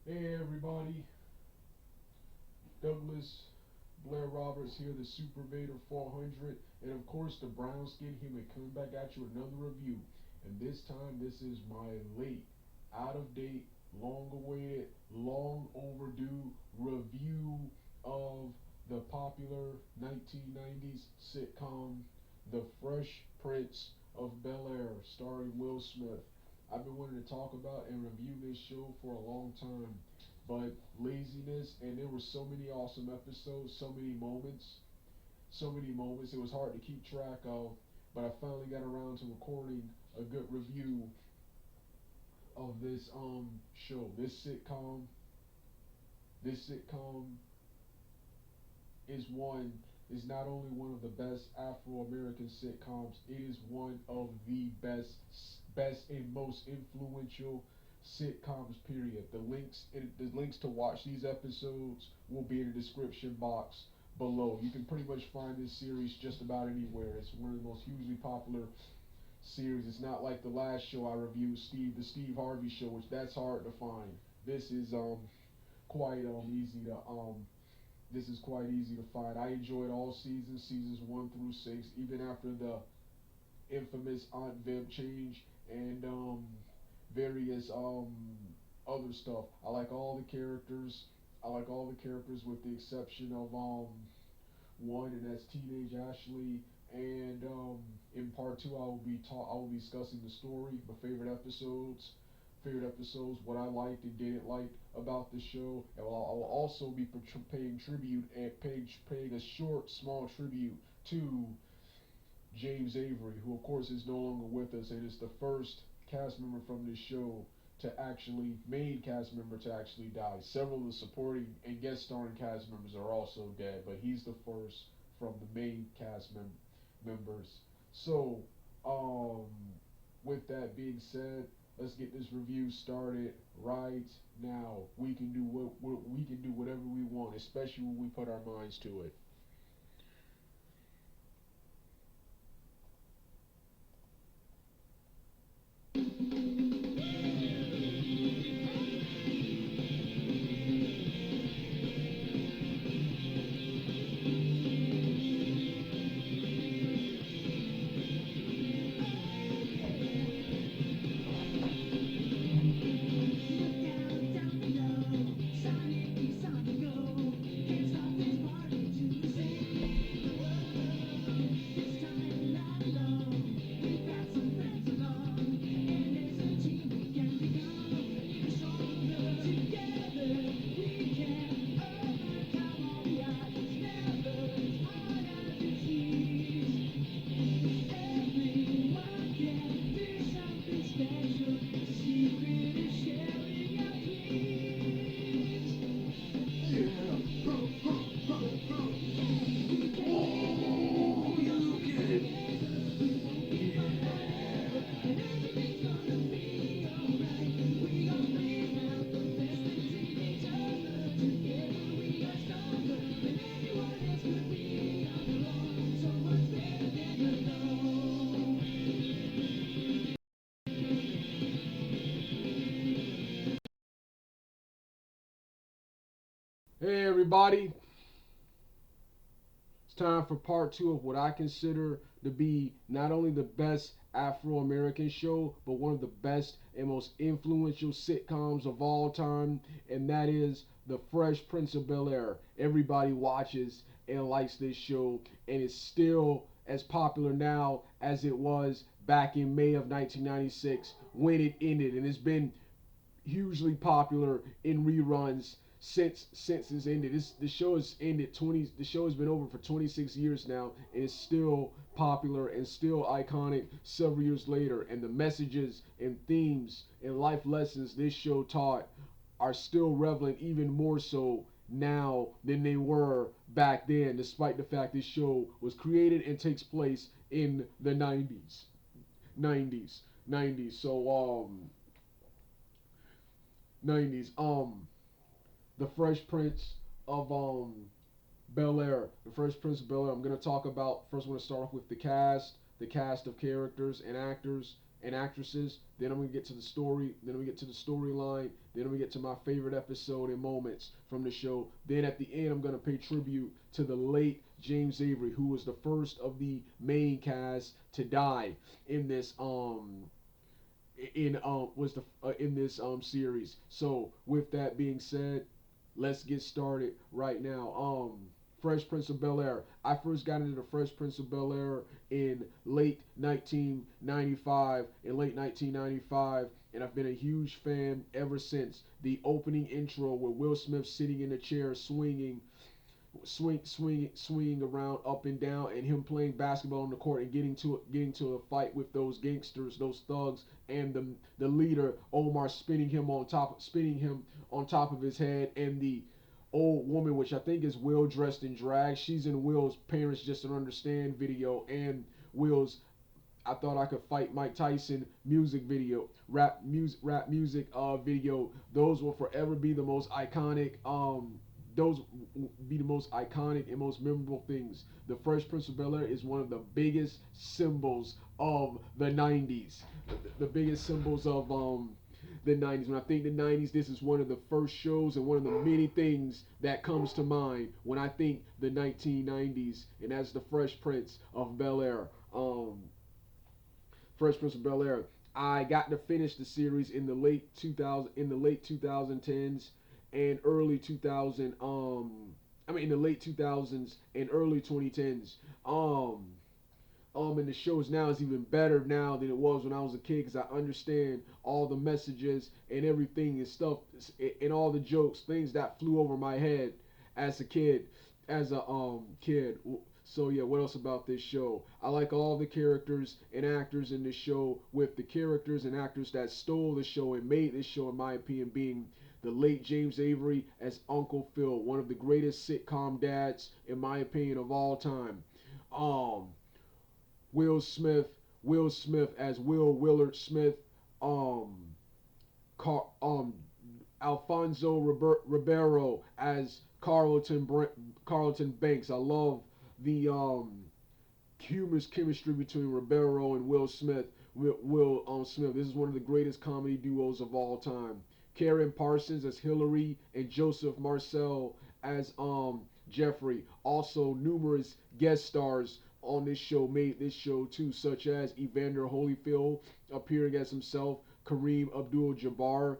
Hey everybody, Douglas Blair Roberts here, the Super Vader 400, and of course the brown skin human coming back at you with another review. And this time, this is my late, out of date, long awaited, long overdue review of the popular 1990s sitcom The Fresh Prince of Bel Air, starring Will Smith. I've been wanting to talk about and review this show for a long time, but laziness, and there were so many awesome episodes, so many moments, it was hard to keep track of. But I finally got around to recording a good review of this show. This sitcom is one is not only one of the best Afro American sitcoms, it is one of the best and most influential sitcoms. Period. The links to watch these episodes will be in the description box below. You can pretty much find this series just about anywhere. It's one of the most hugely popular series. It's not like the last show I reviewed, the Steve Harvey show, which that's hard to find. This is quite easy to this is quite easy to find. I enjoyed all seasons 1 through 6, even after the infamous Aunt Viv change and various other stuff. I like all the characters with the exception of one, and that's Teenage Ashley. And in part two, I will be discussing the story, my favorite episodes, what I liked and didn't like about the show, and I will also be paying tribute and paying a short, small tribute to James Avery, who of course is no longer with us and is the first cast member from this show to actually main cast member to actually die. Several of the supporting and guest starring cast members are also dead, but he's the first from the main members. So, um, with that being said, let's get this review started right now. We can do we can do whatever we want, especially when we put our minds to it. Hey everybody, it's time for part two of what I consider to be not only the best Afro American show, but one of the best and most influential sitcoms of all time, and that is The Fresh Prince of Bel Air. Everybody watches and likes this show, and it's still as popular now as it was back in May of 1996 when it ended, and it's been hugely popular in reruns since it's ended. The show has ended 20. The show has been over for 26 years now, and it's still popular and still iconic several years later. And the messages and themes and life lessons this show taught are still relevant, even more so now than they were back then, despite the fact this show was created and takes place in the 90s. 90s. So 90s. The Fresh Prince of Bel Air. The Fresh Prince of Bel Air. I'm gonna talk about first. I want to start off with the cast of characters and actors and actresses. Then I'm gonna get to the story. Then we get to the storyline. Then we get to my favorite episode and moments from the show. Then at the end, I'm gonna pay tribute to the late James Avery, who was the first of the main cast to die in this was the in this series. So with that being said, let's get started right now. Fresh Prince of Bel Air. I first got into the Fresh Prince of Bel Air in late 1995. And I've been a huge fan ever since. The opening intro with Will Smith sitting in a chair, swinging around up and down, and him playing basketball on the court and getting to a fight with those gangsters, those thugs, and the leader Omar spinning him on top of his head, and the old woman, which I think is Will dressed in drag. She's in Will's Parents Just Don't Understand video, and Will's I Thought I Could Fight Mike Tyson music video, rap music video. Those will forever be the most iconic those be the most iconic and most memorable things. The Fresh Prince of Bel Air is one of the biggest symbols of the 90s. The biggest symbols of the 90s. When I think the 90s, this is one of the first shows and one of the many things that comes to mind when I think the 1990s, and that's the Fresh Prince of Bel Air. Fresh Prince of Bel Air. I got to finish the series in the late 2010s and early 2000 in the late 2000s and early 2010s. And the shows now is even better now than it was when I was a kid, because I understand all the messages and everything and stuff and all the jokes, things that flew over my head as a kid, kid. So yeah, what else about this show? I like all the characters and actors in this show, with the characters and actors that stole the show and made this show, in my opinion, being the late James Avery as Uncle Phil, one of the greatest sitcom dads, in my opinion, of all time. Um, Will Smith, Will Smith as Will Willard Smith. Um, Car- um, Alfonso Ribeiro as Carlton Banks. I love the humorous chemistry between Ribeiro and Will Smith. Will Smith. This is one of the greatest comedy duos of all time. Karen Parsons as Hillary and Joseph Marcel as Jeffrey. Also, numerous guest stars on this show made this show too, such as Evander Holyfield appearing as himself, Kareem Abdul-Jabbar,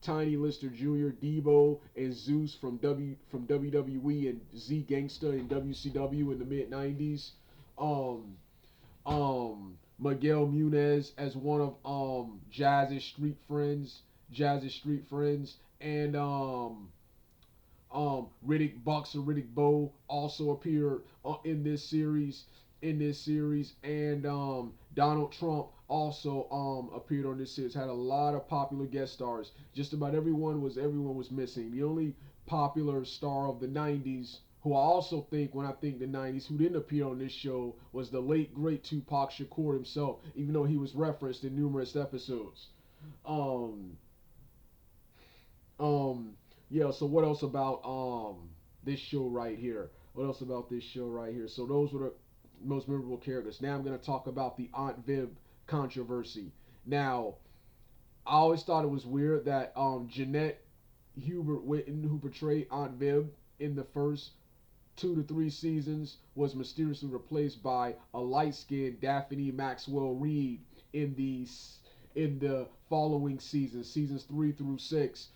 Tiny Lister Jr., Debo, and Zeus from WWE, and Z Gangsta in WCW in the mid '90s. Um, Miguel Munez as one of Jazz's street friends, and Riddick Bowe also appeared in this series. And Donald Trump also appeared on this series. Had a lot of popular guest stars. Just about everyone was missing. The only popular star of the '90s, who I also think, when I think the '90s, who didn't appear on this show, was the late great Tupac Shakur himself, even though he was referenced in numerous episodes. Um, um, yeah. So what else about this show right here? What else about this show right here? So those were the most memorable characters. Now I'm going to talk about the Aunt Viv controversy. Now, I always thought it was weird that Jeanette Hubert Witten, who portrayed Aunt Viv in the first 2 to 3 seasons, was mysteriously replaced by a light-skinned Daphne Maxwell Reid in the following seasons 3 through 6.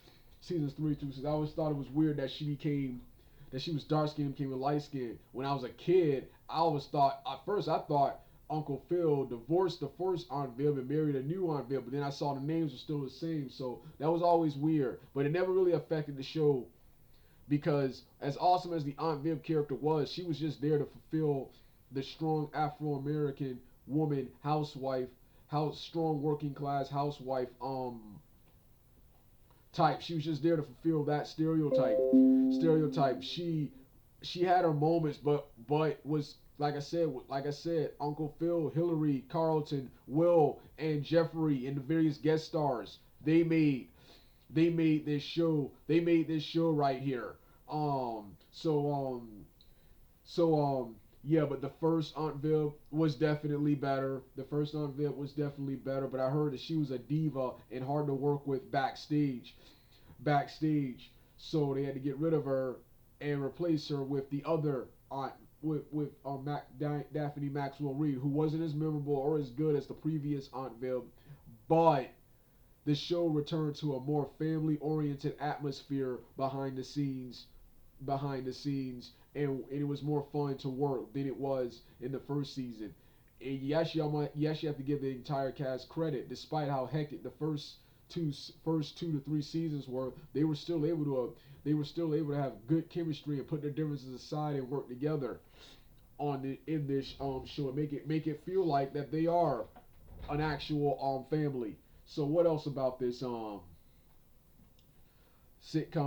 I always thought it was weird that she was dark skinned, became a light skinned. When I was a kid, I always thought, at first I thought Uncle Phil divorced the first Aunt Viv and married a new Aunt Viv, but then I saw the names were still the same, so that was always weird. But it never really affected the show, because as awesome as the Aunt Viv character was, she was just there to fulfill the strong Afro-American woman, housewife, strong working class housewife type. She was just there to fulfill that stereotype. She had her moments, but was, like I said, Uncle Phil, Hillary, Carlton, Will, and Jeffrey, and the various guest stars. They made this show. They made this show right here. Um. So Yeah, but the first Aunt Viv was definitely better. The first Aunt Viv was definitely better, but I heard that she was a diva and hard to work with backstage. Backstage, so they had to get rid of her and replace her with the other Aunt, with Daphne Maxwell Reid, who wasn't as memorable or as good as the previous Aunt Viv, but the show returned to a more family-oriented atmosphere and it was more fun to work than it was in the first season. And you actually have to give the entire cast credit, despite how hectic the first 2 to 3 seasons were. They were still able to have good chemistry and put their differences aside and work together in this show and make it feel like that they are an actual family. So what else about this sitcom?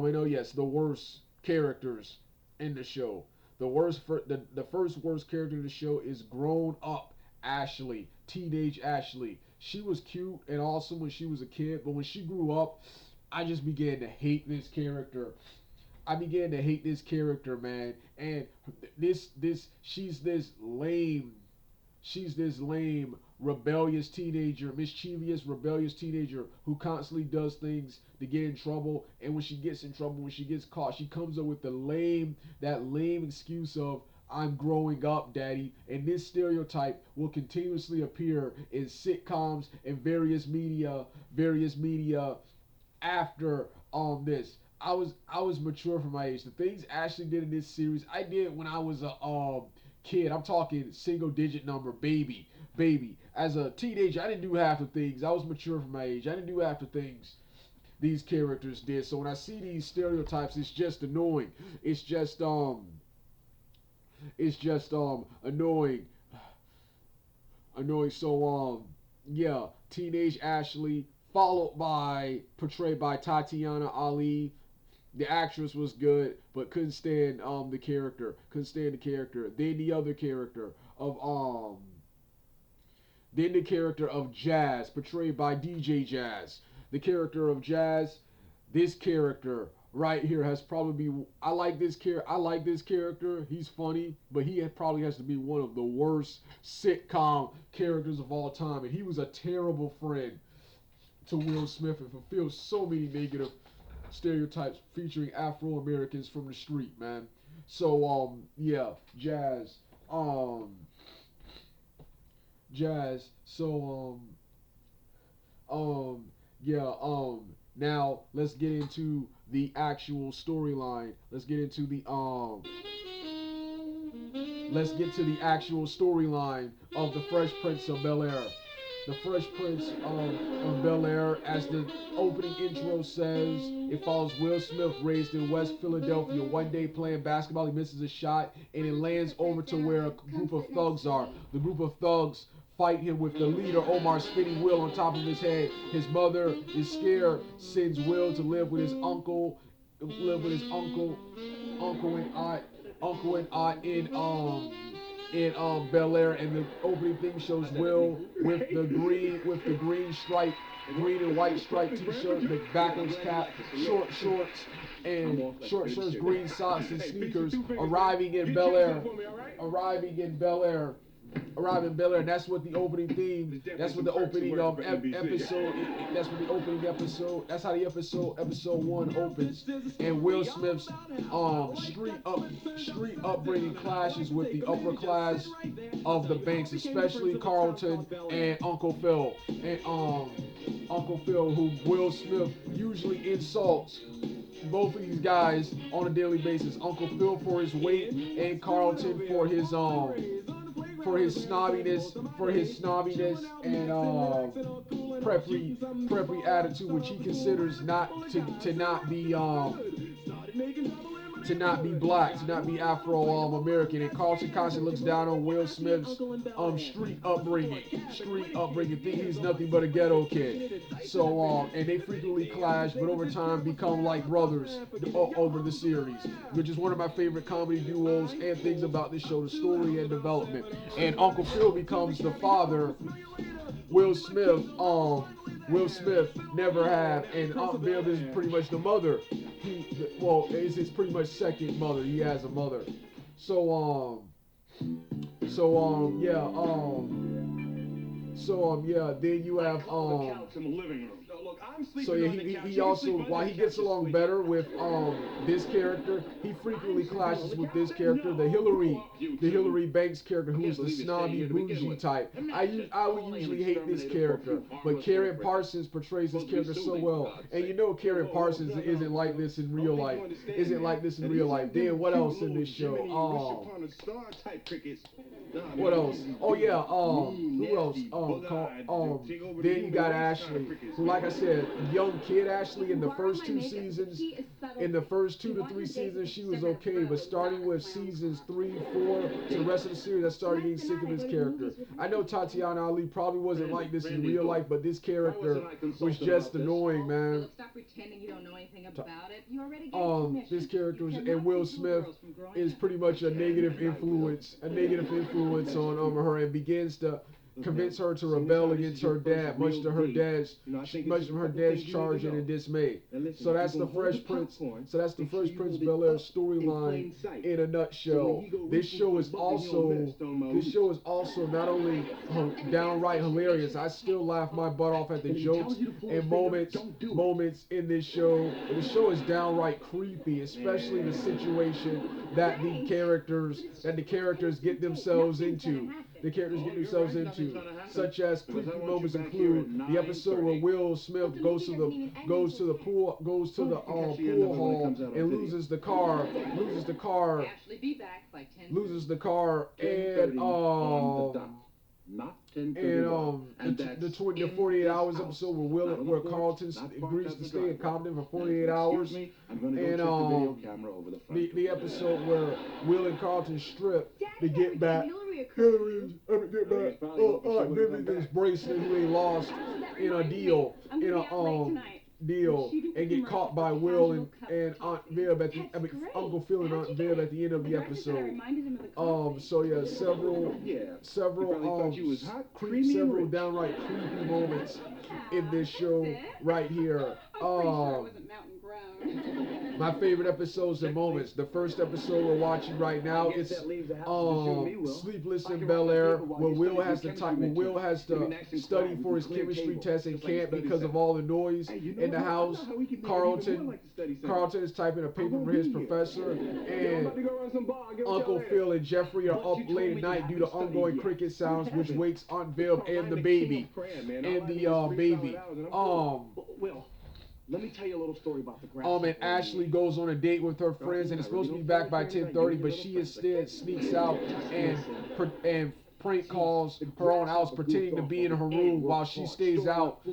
I know, yes, the worst characters in the show. The first worst character in the show is grown up Ashley, teenage Ashley. She was cute and awesome when she was a kid, but when she grew up, I just began to hate this character. I began to hate this character, man. And this she's this lame, mischievous, rebellious teenager who constantly does things to get in trouble. And when she gets in trouble, when she gets caught, she comes up with that lame excuse of "I'm growing up, daddy." And this stereotype will continuously appear in sitcoms and various media after this. I was mature for my age. The things Ashley did in this series, I did when I was a kid. I'm talking single digit number, baby. As a teenager, I didn't do half the things. I was mature for my age. I didn't do half the things these characters did. So when I see these stereotypes, it's just annoying. It's just annoying. Annoying. So yeah, teenage Ashley, followed by portrayed by Tatiana Ali. The actress was good, but couldn't stand the character. Couldn't stand the character. Then the character of Jazz, portrayed by DJ Jazz. The character of Jazz, this character right here has probably be I like this character. He's funny, but probably has to be one of the worst sitcom characters of all time. And he was a terrible friend to Will Smith and fulfills so many negative stereotypes featuring Afro Americans from the street, man. So yeah, um Jazz. So yeah, now let's get into the actual storyline. Let's get to the actual storyline of the Fresh Prince of Bel Air. The Fresh Prince of Bel Air, as the opening intro says, it follows Will Smith, raised in West Philadelphia. One day playing basketball, he misses a shot, and it lands over to where a group of thugs are. The group of thugs fight him with the leader, Omar, spinning Will on top of his head. His mother is scared, sends Will to live with his uncle and aunt in Bel Air, and the opening thing shows Will with the green and white striped t-shirt, the backwards cap, short shorts, green socks and sneakers, arriving in Bel Air, arriving in Bel Air. That's what the opening theme. That's what the opening episode. That's what the opening episode. That's how the episode 1 opens. And Will Smith's street upbringing clashes with the upper class of the Banks, especially Carlton and Uncle Phil. And Uncle Phil, who Will Smith usually insults both of these guys on a daily basis. Uncle Phil for his weight and Carlton for his snobbiness and preppy attitude, which he considers to not be black, to not be Afro American. And Carlton constantly looks down on Will Smith's street upbringing, think he's nothing but a ghetto kid. So and they frequently clash, but over time become like brothers over the series, which is one of my favorite comedy duos and things about this show, the story and development. And Uncle Phil becomes the father Will Smith never had, and Aunt Viv is pretty much the mother. Is his pretty much second mother. He has a mother. So So yeah yeah, then you have In the living room. No, look, I'm so sleeping yeah, on the couch. he You can also, sleep on while the he couch, gets you along sweetie. better with this character, he frequently clashes with this character, the Hillary Banks character, who is the snobby bougie type. I would usually hate this character, but Karen Parsons portrays this character so well. And you know Karen Parsons isn't like this in real life. Isn't like this in real life. Then what else in this show? What else? Oh yeah, who else? Then you got Ashley, who, like I said, young kid Ashley in the first two seasons. In the first 2 to 3 seasons, she was okay, but starting with seasons 3, 4 to the rest of the series, I started getting sick of this character. I know Tatiana Ali probably wasn't like this in real life, but this character was just annoying, man. Stop pretending you don't know anything about it. You already gave permission. This character was, and Will Smith is pretty much a negative influence on her, and begins to convince her to rebel against her dad, much of her dad's charging and dismay. So that's the Fresh Prince. So that's the Fresh Prince Bel-Air storyline in a nutshell. This show is also not only downright hilarious. I still laugh my butt off at the jokes and moments in this show. The show is downright creepy, especially the situation that the characters get themselves into. The characters get themselves into, such as creepy moments include the episode where Will Smith goes to the pool hall and loses the car, and the 48 hours episode where Carlton agrees to stay in Compton for 48 hours, and the episode where Will and Carlton strip to get back Hillary's bracelet, who they lost in a deal and get caught by Will and Aunt Viv Uncle Phil and Aunt Viv at the end of the episode. So yeah, several downright creepy moments in this show right here. My favorite episodes and moments. The first episode we're watching right now, it's Sleepless in Bel Air, where Will has to study for his chemistry test and can't because of all the noise in the house. Carlton is typing a paper for his professor, and Uncle Phil and Jeffrey are up late at night due to ongoing cricket sounds, which wakes Aunt Viv and the baby. Let me tell you a little story about the grass. And Ashley goes on a date with her friends, and it's supposed to be back by 10:30, but she instead sneaks out and prank calls her own house, pretending to be in her room while she stays out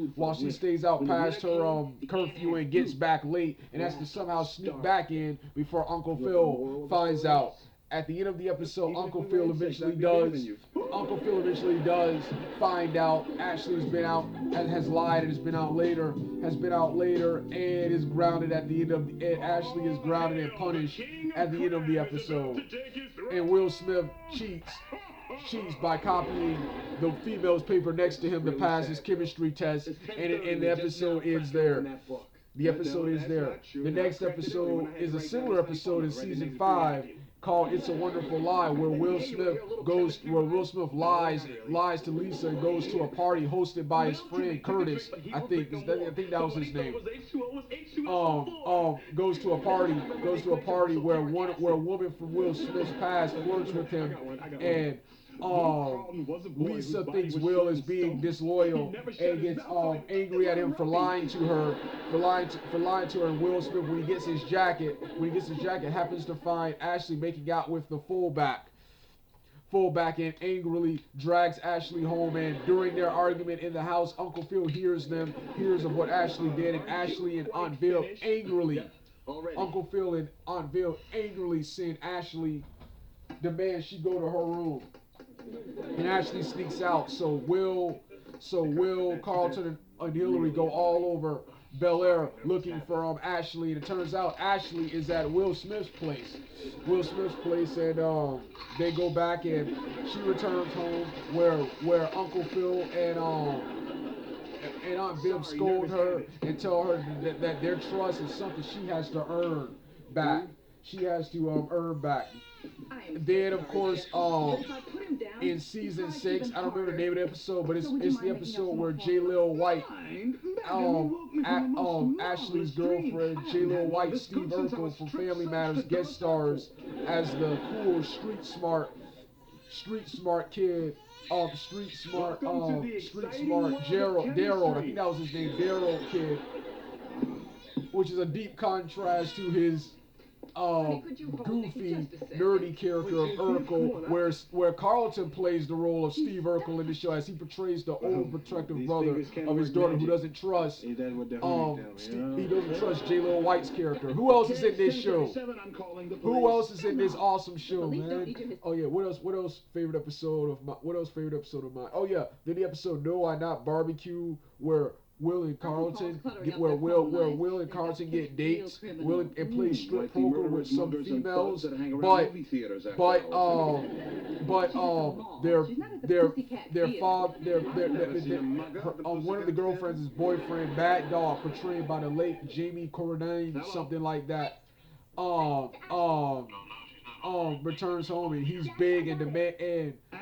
past her curfew and gets back late, and has to somehow sneak back in before Uncle Phil finds out. At the end of the episode, Uncle Phil eventually does find out Ashley's been out, has lied, and has been out later, and is grounded at the end of and Ashley is grounded and punished at the end of the episode. And Will Smith cheats by copying the female's paper next to him to pass his chemistry test, and the episode ends there. The episode is there. The next episode is a similar episode in season 5 called "It's a Wonderful Lie," where Will Smith lies to Lisa and goes to a party hosted by his friend Curtis. I think that was his name. Goes to a party where a woman from Will Smith's past flirts with him, and Lisa thinks Will is being disloyal and gets angry at him for lying to her, and Will Smith, when he gets his jacket, happens to find Ashley making out with the fullback, and angrily drags Ashley home, and during their argument in the house, Uncle Phil hears of what Ashley did, and Ashley and Aunt Viv Uncle Phil and Aunt Viv angrily send Ashley, demand she go to her room. And Ashley sneaks out, so Will, Carlton, and Hillary go all over Bel Air looking for Ashley, and it turns out Ashley is at Will Smith's place. And they go back, and she returns home where Uncle Phil and Aunt Viv scold her and tell her that their trust is something she has to earn back. she has to earn back. I am Then so of sorry, course Jesse, but if I put him down, in he season tries 6, even I don't remember the name of the harder. episode, but So would you it's the mind making up episode some where more J. Lil White, Mind? Bagging woke me from the most Ashley's marvelous dream. girlfriend, I J. haven't Lil had one White, this Steve good since I Urkel was from trip Family soaked Matters to guest stars circle. as the cool street smart kid, Welcome to the street exciting smart world of Daryl. I chemistry. think that was his name, Daryl kid, which is a deep contrast to his Honey, could you hold me for goofy, just a second? nerdy character of Wait, come on, Urkel, where Carlton plays the role of Steve Urkel in the show as he portrays the overprotective These brother fingers can't of his work daughter who magic. doesn't trust Ain't that what the homie tell me, he doesn't trust J. Lil White's character. Who else is in this show? I'm calling the Who police. else is in this awesome show, police don't man? need you. Oh yeah, what else favorite episode of mine? Oh yeah, then the episode No I Not Barbecue where Will and Carlton Will and Carlton get dates, Will and play strip Like the poker with murderers, some muggers, and females, thugs that hang around but movie theaters after but hours. one of the girlfriends is boyfriend Mad Dog, portrayed by the late Jamie Cornane, something like that. Um, um, returns home and he's big and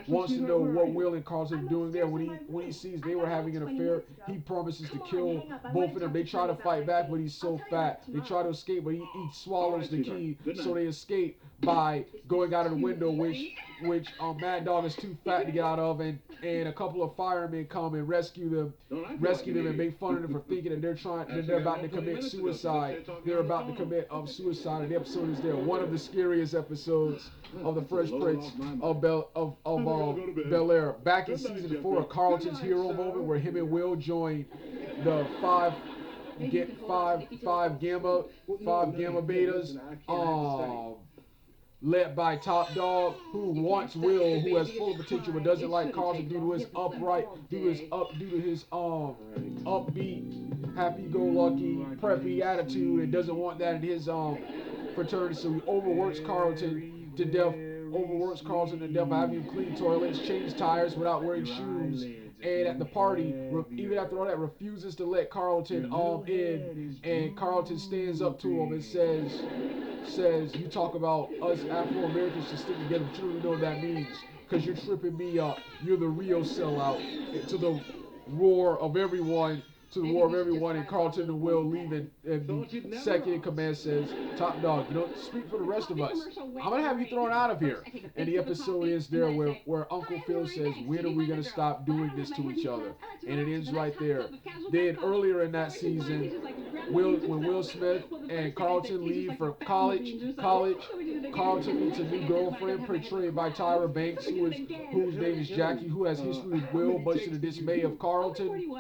wants to know what Will and Carlton are doing there. When he sees they were having an affair, he promises to kill both of them. They try to fight back, but he's so fat. They try to escape, but he swallows the key, so they escape by going out of the window, which Mad Dog is too fat to get out of, and a couple of firemen come and rescue them and make fun of them for thinking that they're about to commit suicide. They're about to commit suicide, and the episode is there. One of the scariest episodes of the Fresh Prince of Bel Air. Back in season 4 of Carlton's hero moment, where him and Will join the five gamma betas, led by Top Dog, who wants Will, who has full potential but doesn't like Carlton due to his upbeat, happy-go-lucky, preppy attitude, and doesn't want that in his fraternity. So he overworks Carlton to death by having him clean toilets, change tires without wearing shoes, and at the party, even after all that, refuses to let Carlton in, and Carlton stands up to him and says, you talk about us Afro-Americans should stick together, but you don't even know what that means, because you're tripping me up. You're the real sellout. To the roar of everyone, and Carlton and Will leaving, and the second in command says, Top Dog, you don't speak for the rest of us. I'm going to have you thrown out of here. And the episode ends there where Uncle Phil says, when are we going to stop doing this to each other? And it ends right there. Then earlier in that season, when Will Smith and Carlton leave for college, Carlton meets a new girlfriend portrayed by Tyra Banks, whose name is Jackie, who has history with Will, much to the dismay of Carlton.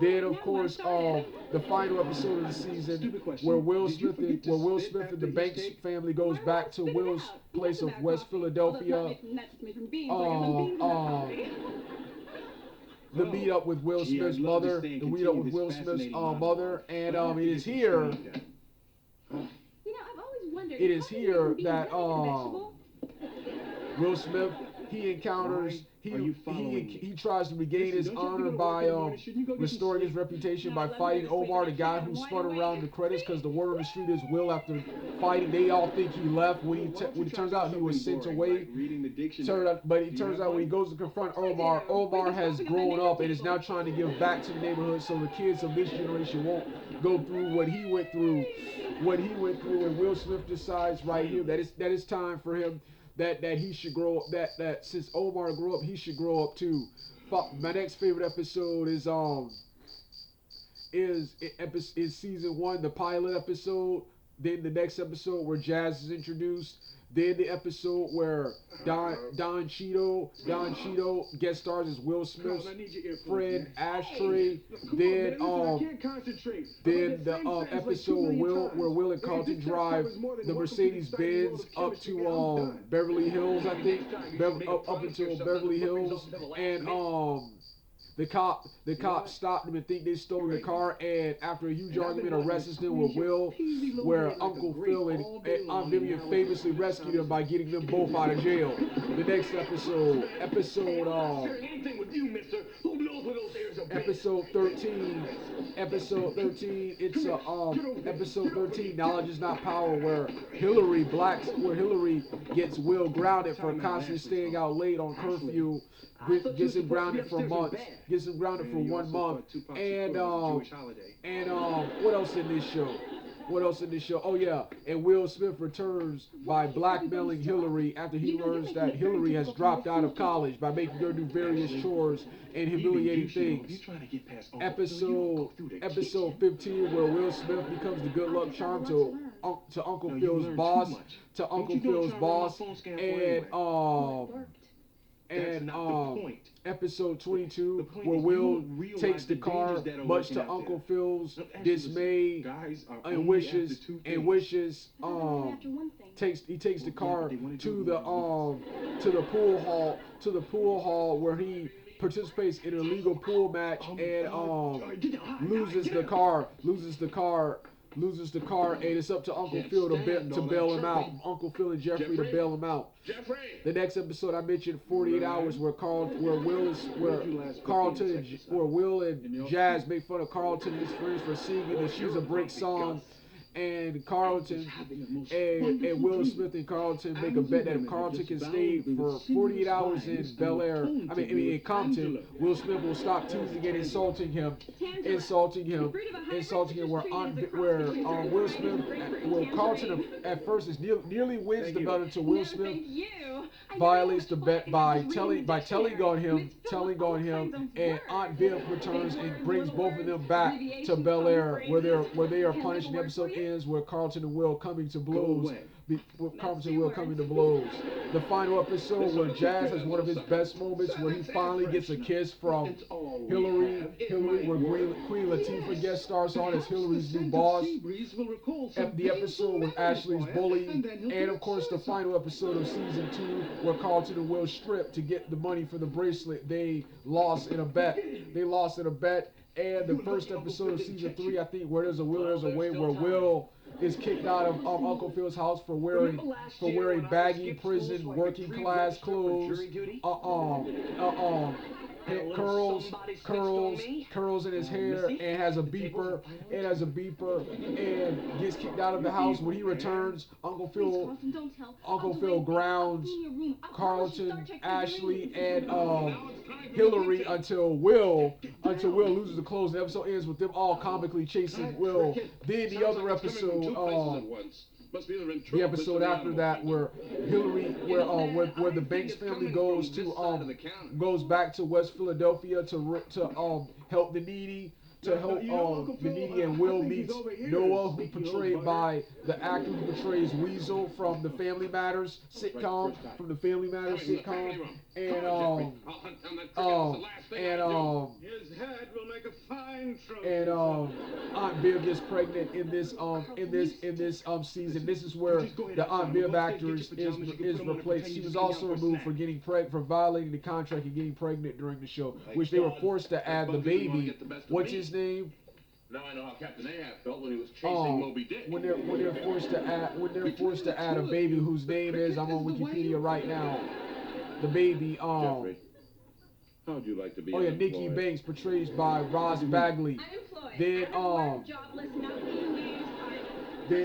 Then of course, the final episode of the season, where Will Smith and the Banks family goes back to Will's place of West Philadelphia. The meet up with Will Smith's mother, and it is here. It is here that Will Smith, he encounters, he tries to regain his honor by restoring his reputation by fighting Omar, the guy who spun around the credits, because the word on the street is Will, after fighting, they all think he left, when it turns out he was sent away. But it turns out when he goes to confront Omar has grown up and is now trying to give back to the neighborhood, so the kids of this generation won't go through what he went through. And Will Smith decides right here that it's time for him, that he should grow up, that since Omar grew up, he should grow up too. My next favorite episode is season 1, the pilot episode. Then the next episode where Jazz is introduced. Then the episode where Don Cheeto guest stars as Will Smith's friend Ashtray. Then the episode where Will and Carlton drive the Mercedes Benz up to Beverly Hills, I think, up until Beverly Hills, and The cop stopped them and think they stole the car, and after a huge argument, arrests them with Will, where Uncle Phil and Aunt Vivian famously rescued them by getting them both out of jail. The next episode 13. It's episode 13. Knowledge is not power, where Hillary gets Will grounded for constantly staying out late on curfew. Gets him grounded for months. Gets him grounded for 1 month. And what else in this show? Oh yeah, and Will Smith returns by blackmailing Hillary after he learns that Hillary has dropped out of college by making her do various chores and humiliating things. Episode 15, where Will Smith becomes the good luck charm to Uncle Phil's boss, and episode 22, where Will takes the car, much to Uncle Phil's dismay and wishes, takes the car to the pool hall where he participates in an illegal pool match and loses the car, and it's up to Uncle Phil to bail him out. Uncle Phil and Jeffrey to bail him out. The next episode I mentioned, 48 Hours, where Will and Jazz make fun of Carlton and his friends for singing the She's a Break song. And Carlton and Will Smith and Carlton make a bet that if Carlton can stay for 48 hours in in Compton, Will Smith will stop teasing and insulting him, where Carlton at first is nearly wins the bet until Will Smith violates the bet by telling on him, and Aunt Viv returns and brings both of them back to Bel Air, where they are punished. The episode ends where Carlton and Will coming to blows. The final episode where Jazz has one of his best moments, where he finally gets a kiss from Hillary, where Queen Latifah guest stars on as Hillary's new boss. The episode with Ashley's bully, and of course the final episode of season 2, where Carlton and Will strip to get the money for the bracelet they lost in a bet. And the first episode of season 3, I think, where there's a will, there's a way, where Will is kicked out of Uncle Phil's house for wearing baggy prison working class clothes, curls in his hair, and has a beeper, and gets kicked out of the house. When he returns, Uncle Phil grounds Carlton, Ashley, and Hillary until Will loses the clothes. The episode ends with them all comically chasing Will. Then the other episode, the episode after that, where where the Banks family goes back to West Philadelphia to help the needy. And Will meets Noah, who portrayed by the actor who portrays Weasel from the Family Matters sitcom, and Aunt Viv gets pregnant in this season. This is where the Aunt Viv actor is replaced. She was also removed for violating the contract and getting pregnant during the show, which they were forced to add the baby. What's his name? Now I know how Captain Ahab felt when he was chasing Moby Dick. When they're forced to add a baby whose name is, I'm on Wikipedia right now. The baby, Jeffrey, how'd you like to be Nikki Banks, portrayed by Ross Bagley. Then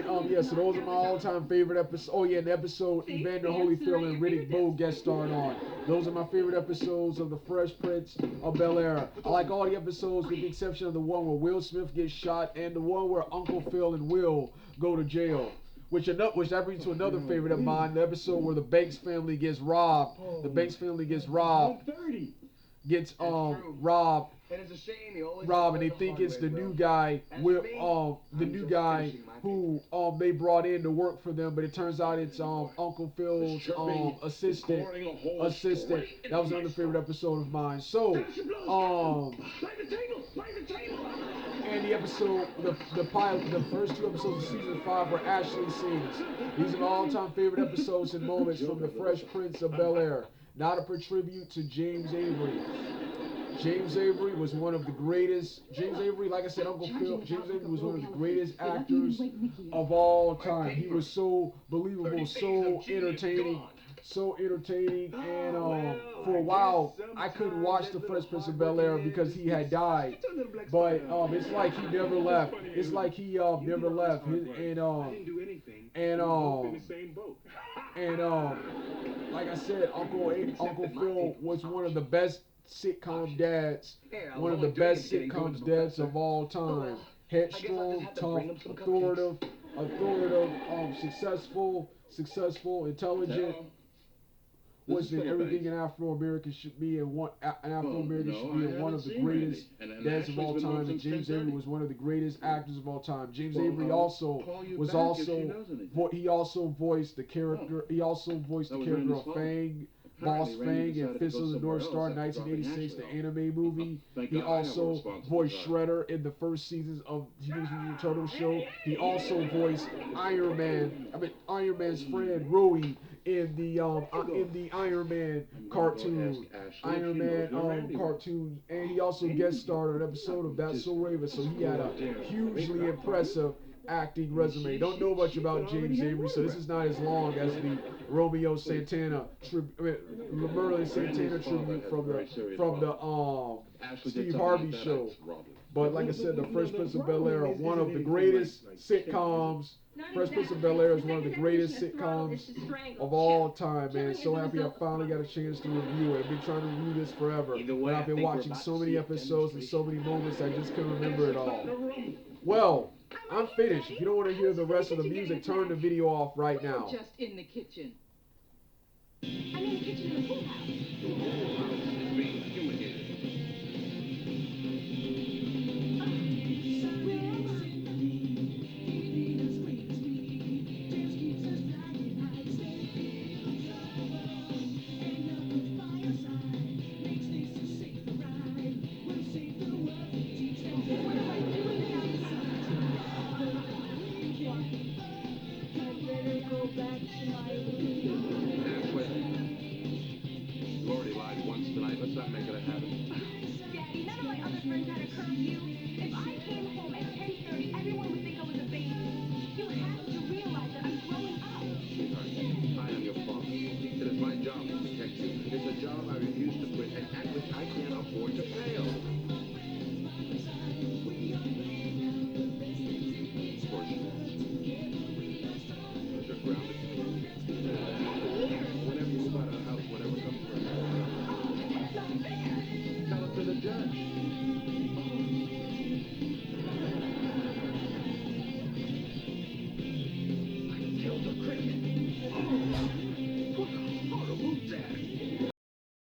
so those are my all-time favorite episodes. And the episode Evander Holyfield and Riddick Bowe guest starred on. Those are my favorite episodes of The Fresh Prince of Bel Air. I like all the episodes with the exception of the one where Will Smith gets shot and the one where Uncle Phil and Will go to jail. Which that brings to another favorite of mine, the episode where the Banks family gets robbed. And it's a shame he always Rob, and they think it's the new guy who they brought in to work for them, but it turns out it's Uncle Phil's assistant. That was another favorite episode of mine. So and the episode, the first 2 episodes of season 5 where Ashley sings. These are my all-time favorite episodes and moments from The Fresh Prince of Bel Air. Not a tribute to James Avery. James Avery was one of the greatest. James Avery, like I said, Uncle Phil. James Avery was one of the greatest actors of all time. He was so believable, so entertaining. So entertaining, and for a while I couldn't watch the Fresh Prince of Bel-Air because he had died, but it's like he never left. It's like he never left. Like I said, Uncle Phil was one of the best sitcom dads, one of the best sitcoms dads of all time. Headstrong, tough, authoritative, successful, intelligent. Was in everything an Afro-American should be, and an Afro-American should be, and one of the greatest dads of all time. And James Avery was one of the greatest actors of all time. James Avery he also voiced the character. He also voiced the character of Fang, Boss Fang, in Fist of the North Star, 1986, the anime movie. He also voiced Shredder in the first seasons of Teenage Mutant Ninja Turtles show. He also voiced Iron Man's friend Rui in the Iron Man cartoon, cartoon, and he also guest starred on an episode of That's So Raven. So he had a hugely impressive acting resume. Don't know much about James Avery, so this is not as long as the Merlin Santana tribute from the Steve Harvey show. But like I said, the Fresh Prince of Bel-Air, one of the greatest sitcoms. Fresh Prince of Bel-Air is one of the greatest sitcoms of all time, man. So happy I finally got a chance to review it. I've been trying to review this forever, but I've been watching so many episodes and so many moments I just couldn't remember it all. Well, I'm finished. If you don't want to hear the rest of the music, turn the video off right now. Just in the kitchen. I'm in the kitchen of the pool house.